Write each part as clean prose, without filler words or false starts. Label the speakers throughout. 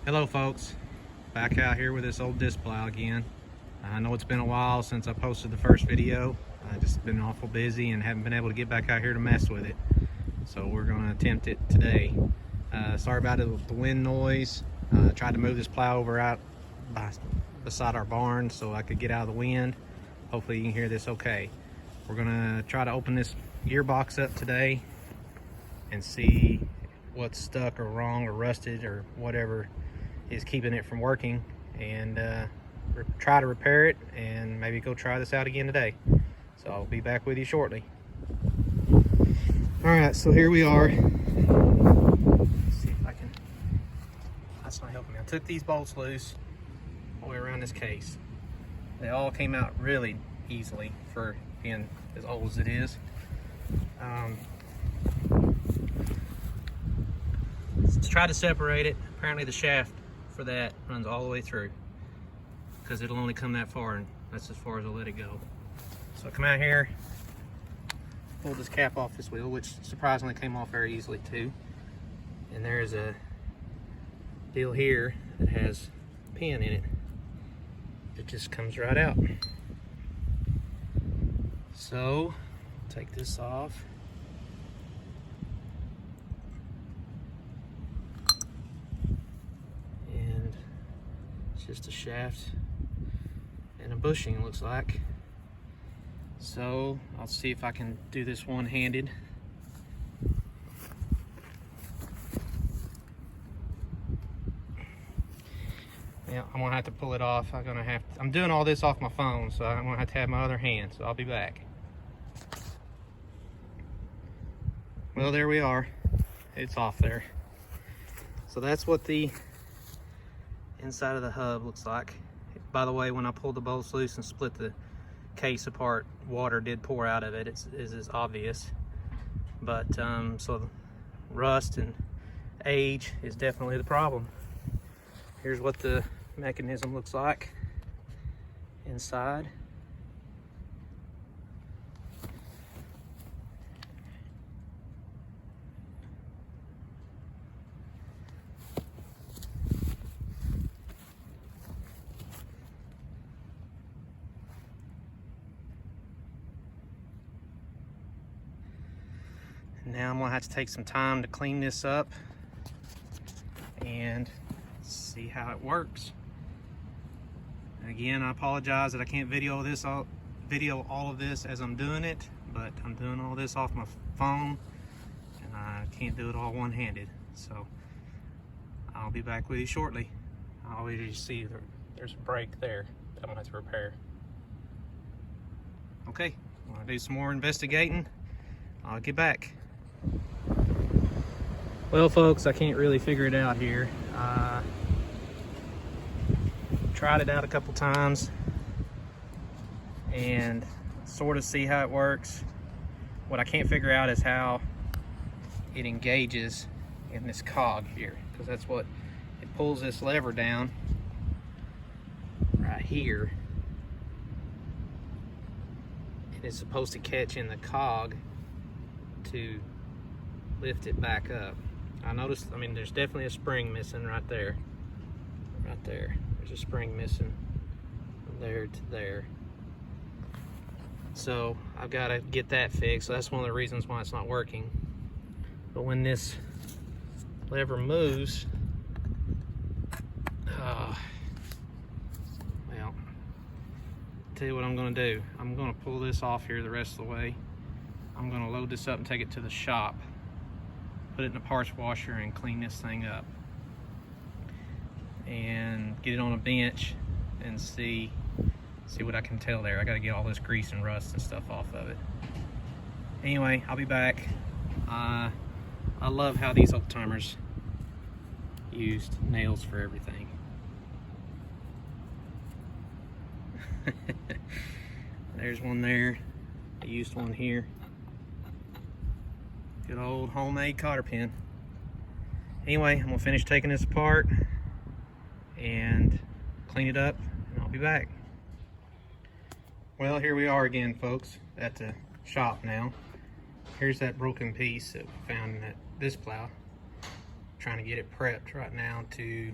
Speaker 1: Hello folks, back out here with this old disc plow again. I know it's been a while since I posted the first video. I've just been awful busy and haven't been able to get back out here to mess with it. So we're going to attempt it today. Sorry about the wind noise. Tried to move this plow over out beside our barn so I could get out of the wind. Hopefully you can hear this okay. We're going to try to open this gearbox up today and see what's stuck or wrong or rusted or whatever is keeping it from working, and try to repair it and maybe go try this out again today. So I'll be back with you shortly. All right, so here we are. Let's see if I can, that's not helping me. I took these bolts loose all the way around this case. They all came out really easily for being as old as it is. Let's try to separate it. Apparently the shaft for that runs all the way through because it'll only come that far, and that's as far as I'll let it go. So I come out here, pull this cap off this wheel, which surprisingly came off very easily too. And there's a deal here that has a pin in it. It just comes right out. So take this off. Just a shaft and a bushing, looks like. So I'll see if I can do this one-handed. Yeah, I'm gonna have to pull it off. I'm doing all this off my phone, so I'm gonna have to have my other hand, so I'll be back. Well, there we are. It's off there. So that's what the inside of the hub looks like. By the way, when I pulled the bolts loose and split the case apart, water did pour out of it. It is obvious, but so rust and age is definitely the problem. Here's what the mechanism looks like inside. Now I'm gonna have to take some time to clean this up and see how it works. Again, I apologize that I can't video all of this as I'm doing it, but I'm doing all this off my phone and I can't do it all one-handed. So I'll be back with you shortly. I already see there's a break there that I'm gonna have to repair. Okay, I'm gonna do some more investigating. I'll get back. Well folks, I can't really figure it out here. Tried it out a couple times and sort of see how it works. What I can't figure out is how it engages in this cog here, because that's what it pulls this lever down right here. It is supposed to catch in the cog to lift it back up. I noticed, I mean, there's definitely a spring missing right there. Right there. There's a spring missing from there to there. So I've got to get that fixed. So that's one of the reasons why it's not working. But when this lever moves, well, tell you what I'm going to do. I'm going to pull this off here the rest of the way. I'm going to load this up and take it to the shop, put it in a parts washer and clean this thing up and get it on a bench and see what I can tell there. I got to get all this grease and rust and stuff off of it. Anyway, I'll be back. I love how these old timers used nails for everything. There's one there. I used one here. Good old homemade cotter pin. Anyway, I'm gonna finish taking this apart and clean it up, and I'll be back. Well, here we are again, folks, at the shop now. Here's that broken piece that we found in this plow. Trying to get it prepped right now to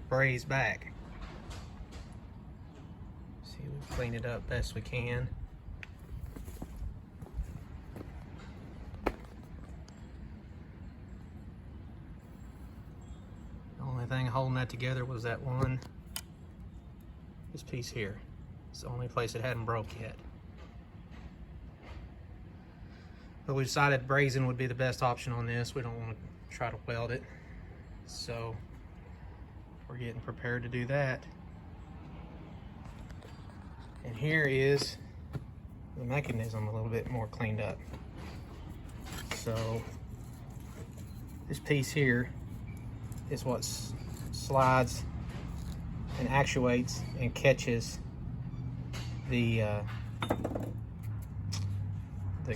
Speaker 1: brazed back. See, we clean it up best we can. The only thing holding that together was that one, this piece here. It's the only place it hadn't broke yet. But we decided brazing would be the best option on this. We don't want to try to weld it. So we're getting prepared to do that. And here is the mechanism a little bit more cleaned up. So this piece here is what slides and actuates and catches the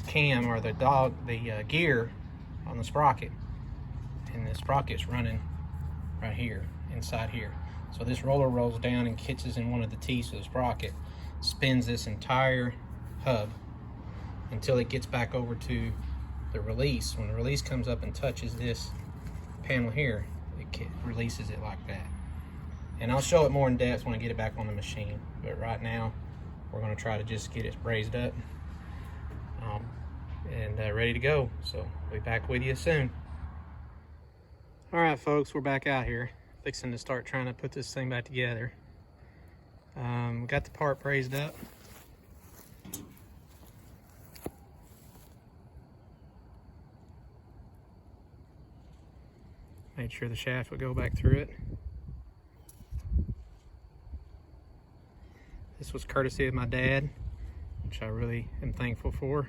Speaker 1: cam or the gear on the sprocket, and the sprocket's running right here inside here. So this roller rolls down and catches in one of the teeth of the sprocket, spins this entire hub until it gets back over to the release. When the release comes up and touches this panel here, it releases it like that. And I'll show it more in depth when I get it back on the machine, but right now we're going to try to just get it brazed up and ready to go. So we'll be back with you soon. All right, folks, we're back out here fixing to start trying to put this thing back together. Got the part brazed up. Made sure the shaft would go back through it. This was courtesy of my dad, which I really am thankful for.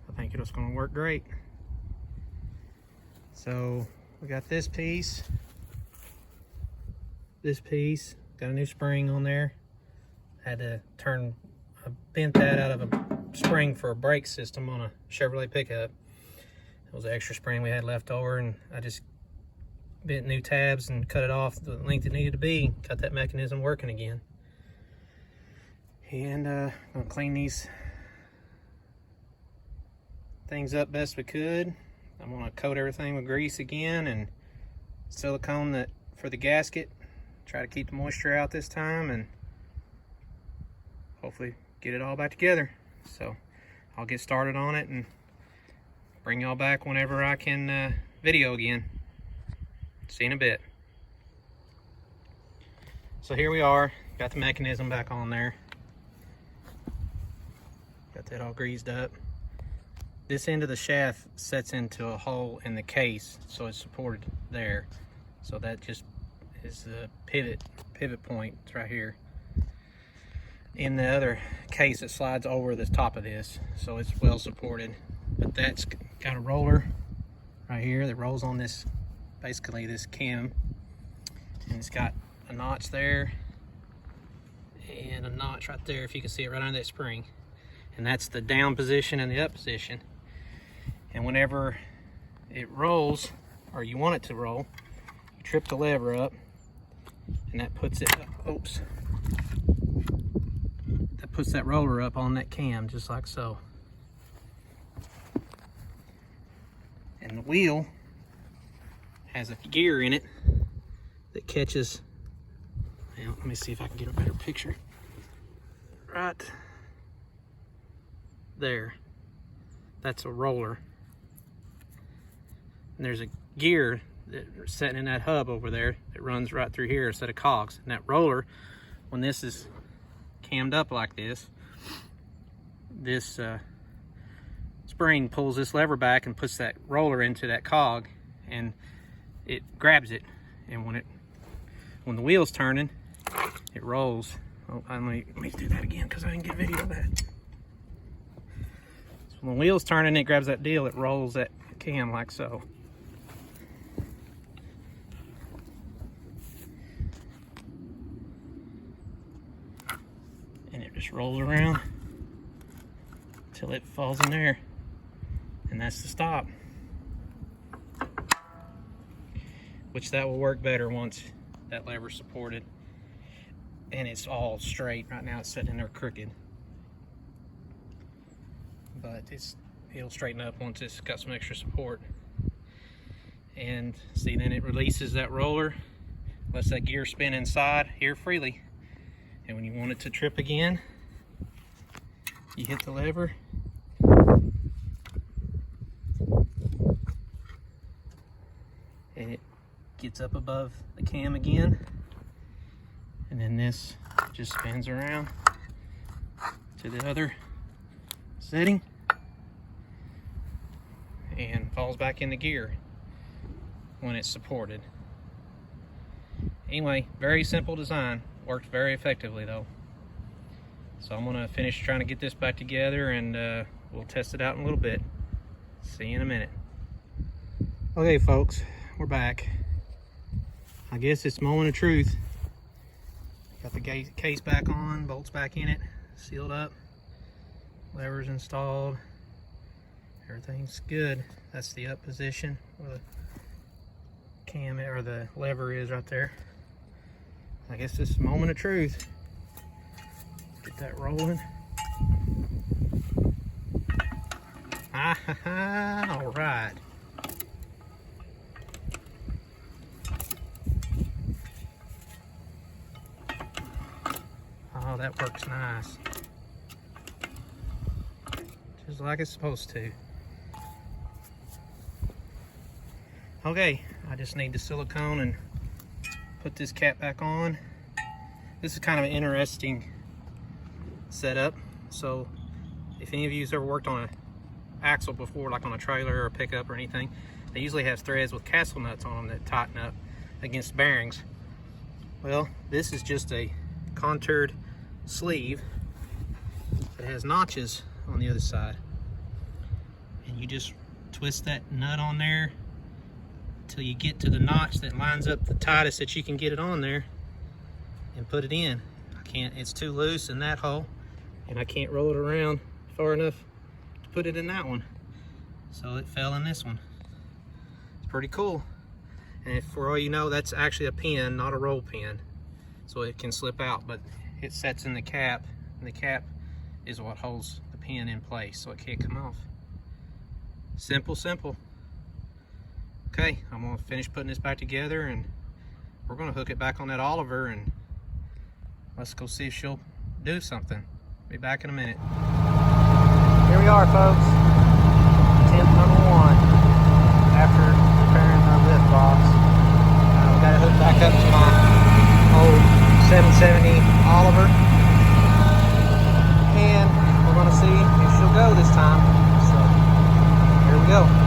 Speaker 1: I think it was going to work great. So we got this piece, got a new spring on there. Had to bent that out of a spring for a brake system on a Chevrolet pickup. It was an extra spring we had left over, and I just bent new tabs and cut it off the length it needed to be, got that mechanism working again. And I'm gonna clean these things up best we could. I'm gonna coat everything with grease again and silicone for the gasket. Try to keep the moisture out this time and hopefully get it all back together. So I'll get started on it and bring y'all back whenever I can video again. See you in a bit. So here we are, got the mechanism back on there. Got that all greased up. This end of the shaft sets into a hole in the case, so it's supported there. So that just is the pivot point. It's right here. In the other case, it slides over the top of this, so it's well supported. But that's got a roller right here that rolls on this, basically this cam, and it's got a notch there and a notch right there, if you can see it right under that spring. And that's the down position and the up position. And whenever it rolls, or you want it to roll, you trip the lever up, and that puts it up, oops, that puts that roller up on that cam, just like so. And the wheel has a gear in it that catches, now, let me see if I can get a better picture. Right there, that's a roller. And there's a gear that's sitting in that hub over there that runs right through here, a set of cogs. And that roller, when this is cammed up like this, this spring pulls this lever back and puts that roller into that cog, and it grabs it. And when the wheel's turning, it rolls. Oh, let me do that again because I didn't get video of that. So when the wheel's turning, it grabs that deal, it rolls that cam like so. And it just rolls around until it falls in there. And that's the stop. Which that will work better once that lever's supported and it's all straight. Right now it's sitting in there crooked, but it'll straighten up once it's got some extra support. And see, then it releases that roller, lets that gear spin inside here freely. And when you want it to trip again, you hit the lever. And it gets up above the cam again. And then this just spins around to the other setting and falls back into gear when it's supported. Anyway, very simple design. Worked very effectively though. So I'm gonna finish trying to get this back together, and we'll test it out in a little bit. See you in a minute. Okay folks, we're back. I guess it's moment of truth. Got the case back on, bolts back in it, sealed up, levers installed. Everything's good. That's the up position where the cam or the lever is right there. I guess this is the moment of truth. Get that rolling. All right. Oh, that works nice. Just like it's supposed to. Okay, I just need the silicone and put this cap back on. This is kind of an interesting setup. So if any of you have ever worked on an axle before, like on a trailer or a pickup or anything, they usually have threads with castle nuts on them that tighten up against bearings. Well, this is just a contoured sleeve that has notches on the other side, and you just twist that nut on there till you get to the notch that lines up the tightest that you can get it on there, and put it in. It's too loose in that hole, and I can't roll it around far enough to put it in that one, so it fell in this one. It's pretty cool. And for all you know, that's actually a pin, not a roll pin, so it can slip out, but it sets in the cap, and the cap is what holds the pin in place so it can't come off. Simple, simple. Okay, I'm gonna finish putting this back together, and we're gonna hook it back on that Oliver, and let's go see if she'll do something. Be back in a minute. Here we are, folks. Attempt number 1 after repairing our lift box. We got it hooked back up to my old 770 Oliver, and we're gonna see if she'll go this time. So here we go.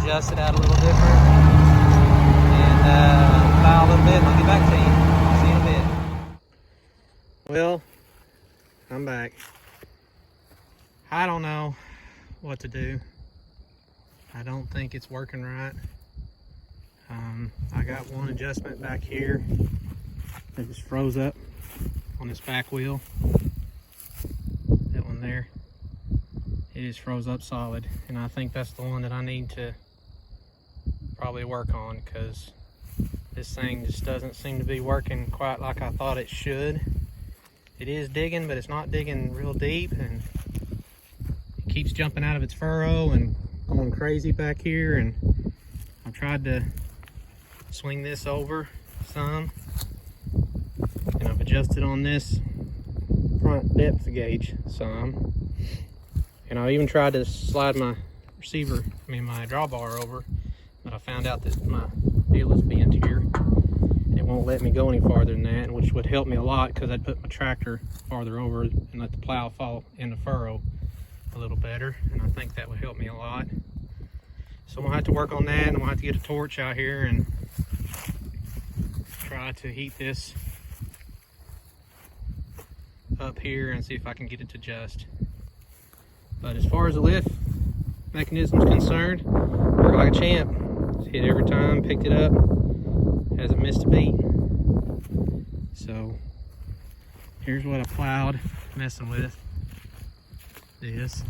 Speaker 1: Adjust it out a little different, and plow a little bit, and I'll get back to you. See you in a bit. Well, I'm back. I don't know what to do. I don't think it's working right. I got one adjustment back here that just froze up on this back wheel. That one there. It just froze up solid, and I think that's the one that I need to probably work on, because This thing just doesn't seem to be working quite like I thought it should. It is digging, but it's not digging real deep, and it keeps jumping out of its furrow and going crazy back here. And I've tried to swing this over some, and I've adjusted on this front depth gauge some, and I even tried to slide my my drawbar over, but I found out that my wheel is bent here and it won't let me go any farther than that, which would help me a lot because I'd put my tractor farther over and let the plow fall in the furrow a little better, and I think that would help me a lot. So I'm gonna have to work on that, and I'm gonna have to get a torch out here and try to heat this up here and see if I can get it to adjust. But as far as the lift mechanism is concerned, worked like a champ. Just hit every time, picked it up, hasn't missed a beat. So here's what I plowed messing with this.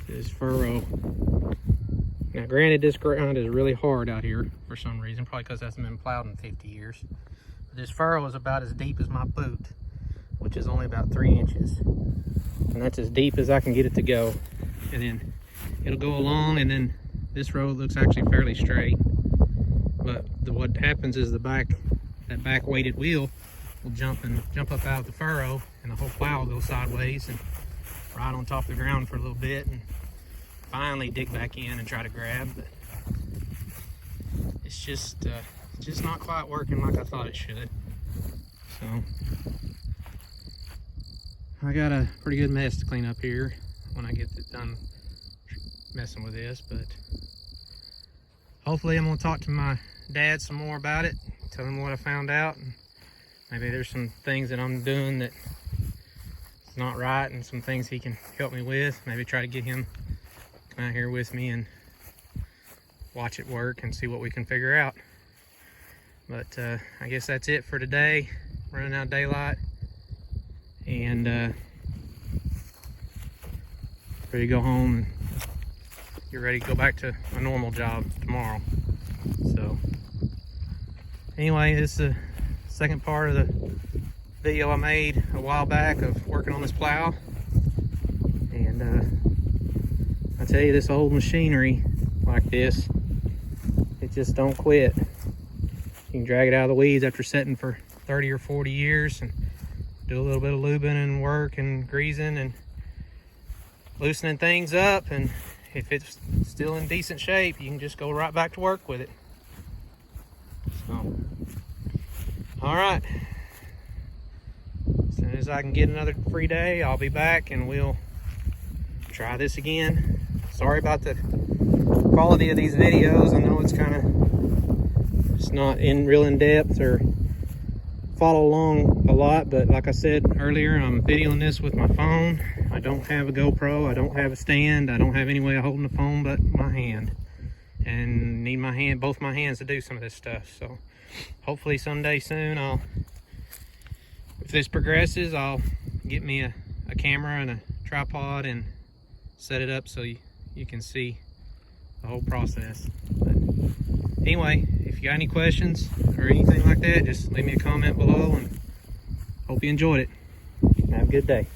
Speaker 1: This furrow. Now granted, this ground is really hard out here for some reason, probably because it hasn't been plowed in 50 years. But this furrow is about as deep as my boot, which is only about 3 inches. And that's as deep as I can get it to go. And then it'll go along, and then this road looks actually fairly straight. But what happens is that back weighted wheel will jump up out of the furrow, and the whole plow will go sideways and ride on top of the ground for a little bit, and finally dig back in and try to grab. But it's just not quite working like I thought it should. So I got a pretty good mess to clean up here when I get it done messing with this. But hopefully I'm going to talk to my dad some more about it, tell him what I found out, and maybe there's some things that I'm doing that is not right and some things he can help me with. Maybe try to get him out here with me and watch it work and see what we can figure out. But I guess that's it for today. Running out of daylight, and ready to go home and get ready to go back to my normal job tomorrow. So anyway, this is the second part of the video I made a while back of working on this plow. And I tell you, this old machinery like this, it just don't quit. You can drag it out of the weeds after setting for 30 or 40 years and do a little bit of lubing and work and greasing and loosening things up, and if it's still in decent shape, you can just go right back to work with it. So, all right, as soon as I can get another free day, I'll be back and we'll try this again. Sorry about the quality of these videos. I know it's not real in depth or follow along a lot, but like I said earlier, I'm videoing this with my phone. I don't have a GoPro, I don't have a stand, I don't have any way of holding the phone but my hand, and need both my hands to do some of this stuff. So hopefully someday soon, if this progresses, I'll get me a camera and a tripod and set it up so you can see the whole process. But anyway, if you got any questions or anything like that, just leave me a comment below, and hope you enjoyed it. Have a good day.